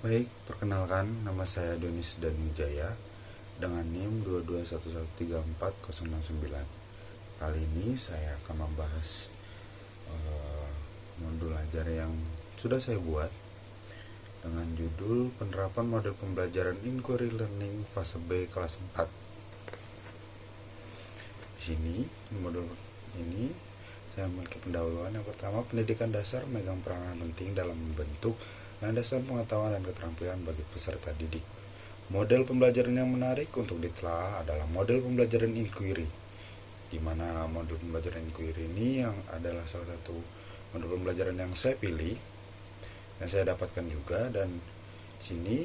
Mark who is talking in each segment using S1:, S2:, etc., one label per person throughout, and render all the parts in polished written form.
S1: Baik, perkenalkan nama saya Donis Danwijaya dengan NIM 221134069. Kali ini saya akan membahas modul ajar yang sudah saya buat dengan judul penerapan model pembelajaran Inquiry Learning fase B kelas 4. Di sini, modul ini saya memiliki pendahuluan. Yang pertama, pendidikan dasar memegang peranan penting dalam membentuk landasan pengetahuan dan keterampilan bagi peserta didik. Model pembelajaran yang menarik untuk ditelaah adalah model pembelajaran inquiry, di mana model pembelajaran inquiry ini yang adalah salah satu model pembelajaran yang saya pilih dan saya dapatkan juga, dan sini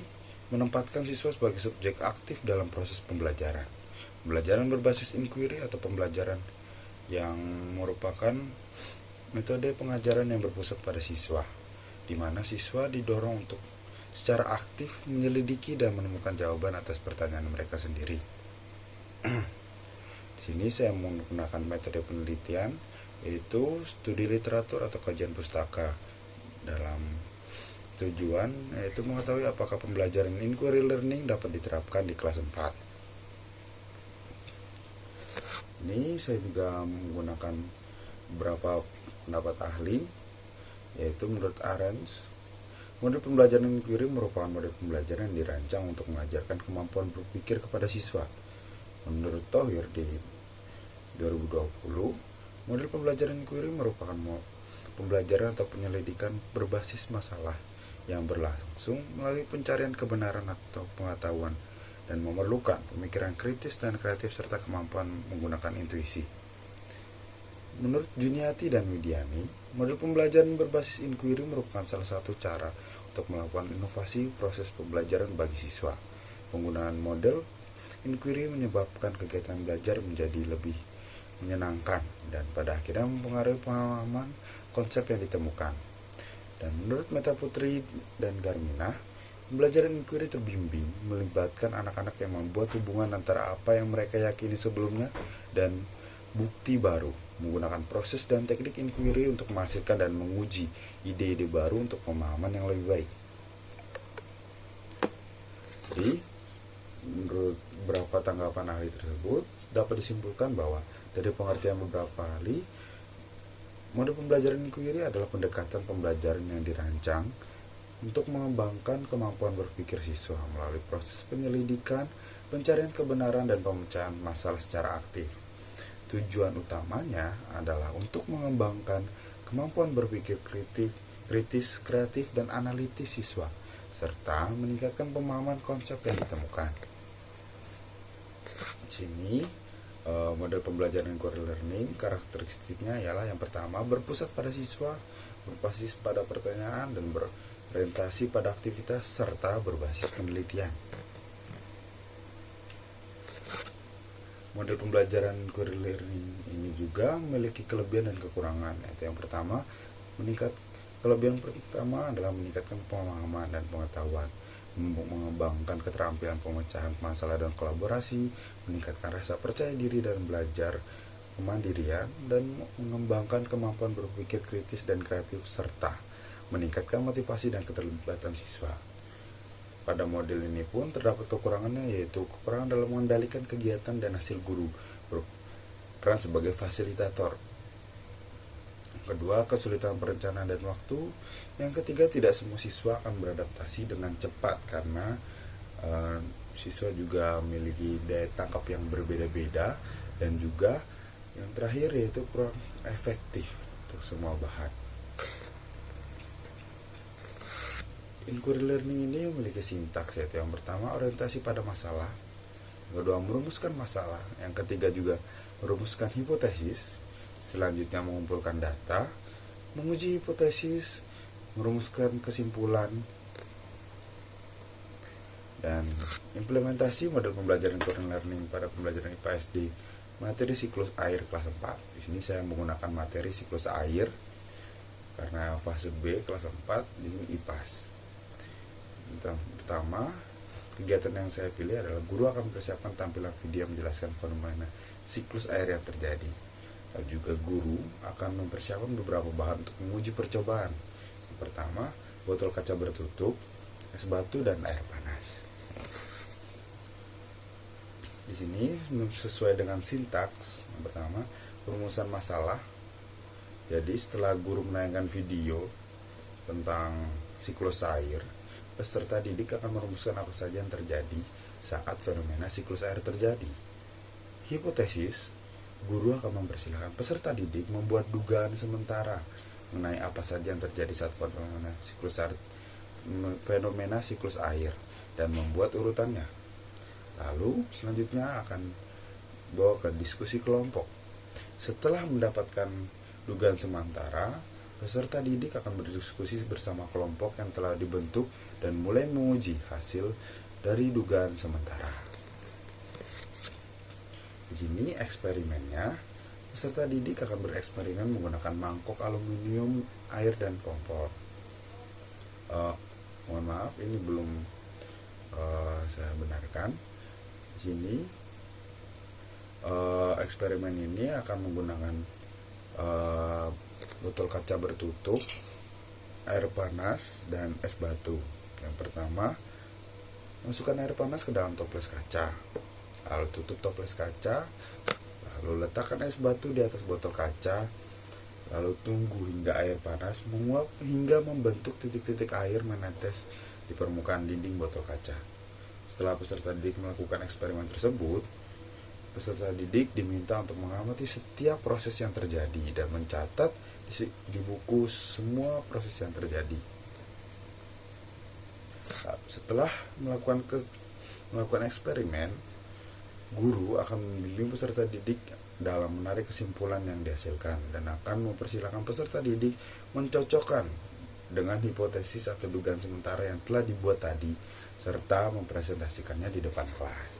S1: menempatkan siswa sebagai subjek aktif dalam proses pembelajaran. Pembelajaran berbasis inquiry atau pembelajaran yang merupakan metode pengajaran yang berpusat pada siswa, di mana siswa didorong untuk secara aktif menyelidiki dan menemukan jawaban atas pertanyaan mereka sendiri. Di sini saya menggunakan metode penelitian, yaitu studi literatur atau kajian pustaka, dalam tujuan yaitu mengetahui apakah pembelajaran inquiry learning dapat diterapkan di kelas 4. Ini saya juga menggunakan beberapa pendapat ahli, yaitu menurut Arens, model pembelajaran inquiry merupakan model pembelajaran yang dirancang untuk mengajarkan kemampuan berpikir kepada siswa. Menurut Thohir di 2020, model pembelajaran inquiry merupakan pembelajaran atau penyelidikan berbasis masalah yang berlangsung melalui pencarian kebenaran atau pengetahuan dan memerlukan pemikiran kritis dan kreatif serta kemampuan menggunakan intuisi. Menurut Juniati dan Widiani, model pembelajaran berbasis inquiry merupakan salah satu cara untuk melakukan inovasi proses pembelajaran bagi siswa. Penggunaan model inquiry menyebabkan kegiatan belajar menjadi lebih menyenangkan dan pada akhirnya mempengaruhi pemahaman konsep yang ditemukan. Dan menurut Meta Putri dan Garmina, pembelajaran inquiry terbimbing melibatkan anak-anak yang membuat hubungan antara apa yang mereka yakini sebelumnya dan bukti baru, menggunakan proses dan teknik inquiry untuk menghasilkan dan menguji ide-ide baru untuk pemahaman yang lebih baik. Jadi, menurut beberapa tanggapan ahli tersebut, dapat disimpulkan bahwa dari pengertian beberapa ahli, model pembelajaran inquiry adalah pendekatan pembelajaran yang dirancang untuk mengembangkan kemampuan berpikir siswa melalui proses penyelidikan, pencarian kebenaran, dan pemecahan masalah secara aktif. Tujuan utamanya adalah untuk mengembangkan kemampuan berpikir kritis, kreatif, dan analitis siswa, serta meningkatkan pemahaman konsep yang ditemukan. Di sini, model pembelajaran inquiry learning karakteristiknya ialah yang pertama, berpusat pada siswa, berbasis pada pertanyaan, dan berorientasi pada aktivitas, serta berbasis penelitian. Model pembelajaran inquiry learning ini juga memiliki kelebihan dan kekurangan. Yaitu yang pertama, kelebihan pertama adalah meningkatkan pemahaman dan pengetahuan, mengembangkan keterampilan pemecahan masalah dan kolaborasi, meningkatkan rasa percaya diri dan belajar kemandirian, dan mengembangkan kemampuan berpikir kritis dan kreatif, serta meningkatkan motivasi dan keterlibatan siswa. Pada model ini pun terdapat kekurangannya, yaitu kekurangan dalam mengendalikan kegiatan dan hasil guru berperan sebagai fasilitator. Kedua, kesulitan perencanaan dan waktu. Yang ketiga, tidak semua siswa akan beradaptasi dengan cepat karena siswa juga memiliki daya tangkap yang berbeda-beda, dan juga yang terakhir yaitu kurang efektif untuk semua bahan. Inquiry learning ini memiliki sintaks, yaitu yang pertama, orientasi pada masalah, yang kedua, merumuskan masalah, yang ketiga juga merumuskan hipotesis, selanjutnya mengumpulkan data, menguji hipotesis, merumuskan kesimpulan, dan implementasi model pembelajaran inquiry learning pada pembelajaran IPA SD materi siklus air kelas 4. Di sini saya menggunakan materi siklus air karena fase B kelas 4 di IPAS. Pertama, kegiatan yang saya pilih adalah guru akan mempersiapkan tampilan video yang menjelaskan fenomena siklus air yang terjadi. Dan juga guru akan mempersiapkan beberapa bahan untuk menguji percobaan. Yang pertama, botol kaca bertutup, es batu, dan air panas. Di sini sesuai dengan sintaks. Yang pertama, perumusan masalah. Jadi setelah guru menayangkan video tentang siklus air, peserta didik akan merumuskan apa saja yang terjadi saat fenomena siklus air terjadi. Hipotesis, guru akan mempersilahkan peserta didik membuat dugaan sementara mengenai apa saja yang terjadi saat fenomena siklus air dan membuat urutannya. Lalu selanjutnya akan bawa ke diskusi kelompok. Setelah mendapatkan dugaan sementara, peserta didik akan berdiskusi bersama kelompok yang telah dibentuk dan mulai menguji hasil dari dugaan sementara. Di sini eksperimennya, peserta didik akan bereksperimen menggunakan mangkok aluminium, air, dan kompor. Mohon maaf, ini belum saya benarkan. Di sini eksperimen ini akan menggunakan botol kaca bertutup, air panas, dan es batu. Yang pertama, masukkan air panas ke dalam toples kaca, lalu tutup toples kaca, lalu letakkan es batu di atas botol kaca, lalu tunggu hingga air panas menguap hingga membentuk titik-titik air menetes di permukaan dinding botol kaca. Setelah peserta didik melakukan eksperimen tersebut, peserta didik diminta untuk mengamati setiap proses yang terjadi dan mencatat di buku semua proses yang terjadi. Setelah melakukan eksperimen, guru akan membimbing peserta didik dalam menarik kesimpulan yang dihasilkan dan akan mempersilahkan peserta didik mencocokkan dengan hipotesis atau dugaan sementara yang telah dibuat tadi serta mempresentasikannya di depan kelas.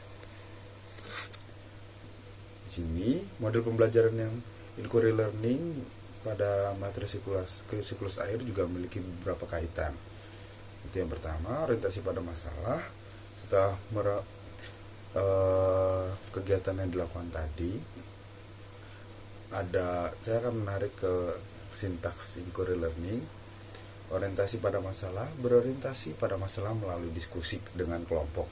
S1: Di sini model pembelajaran yang inquiry learning pada materi siklus air juga memiliki beberapa kaitan. Itu yang pertama, orientasi pada masalah. Setelah kegiatan yang dilakukan tadi, saya akan menarik ke sintaks inquiry learning. Orientasi pada masalah, berorientasi pada masalah melalui diskusi dengan kelompok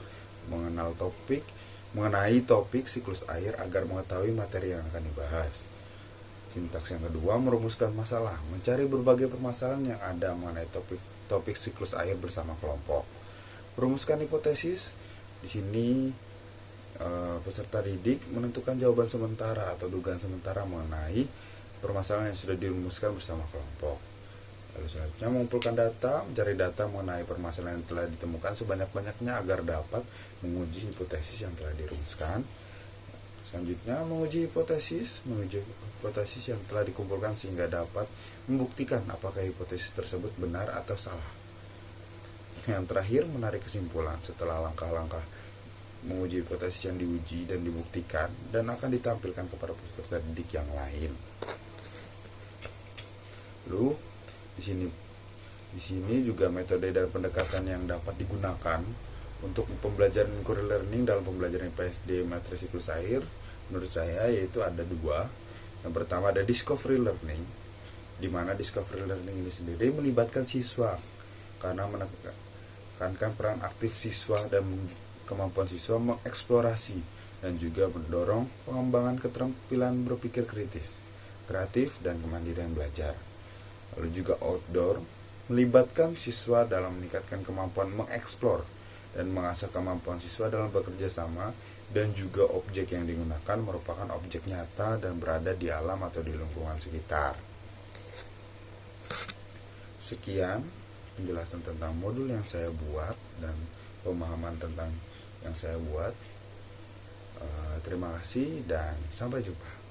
S1: mengenai topik siklus air agar mengetahui materi yang akan dibahas. Sintaks yang kedua, merumuskan masalah, mencari berbagai permasalahan yang ada mengenai topik siklus air bersama kelompok. Merumuskan hipotesis, di sini peserta didik menentukan jawaban sementara atau dugaan sementara mengenai permasalahan yang sudah dirumuskan bersama kelompok. Lalu selanjutnya mengumpulkan data, mencari data mengenai permasalahan yang telah ditemukan sebanyak-banyaknya agar dapat menguji hipotesis yang telah dirumuskan. Selanjutnya menguji hipotesis yang telah dikumpulkan sehingga dapat membuktikan apakah hipotesis tersebut benar atau salah. Yang terakhir menarik kesimpulan setelah langkah-langkah menguji hipotesis yang diuji dan dibuktikan dan akan ditampilkan kepada peserta didik yang lain. Lalu di sini juga metode dan pendekatan yang dapat digunakan untuk pembelajaran inquiry learning dalam pembelajaran PSD materi siklus air menurut saya yaitu ada dua. Yang pertama ada discovery learning, di mana discovery learning ini sendiri melibatkan siswa karena menekankan peran aktif siswa dan kemampuan siswa mengeksplorasi dan juga mendorong pengembangan keterampilan berpikir kritis, kreatif, dan kemandirian belajar. Lalu juga outdoor, melibatkan siswa dalam meningkatkan kemampuan mengeksplor dan mengasah kemampuan siswa dalam bekerja sama, dan juga objek yang digunakan merupakan objek nyata dan berada di alam atau di lingkungan sekitar. Sekian penjelasan tentang modul yang saya buat dan pemahaman tentang yang saya buat. Terima kasih dan sampai jumpa.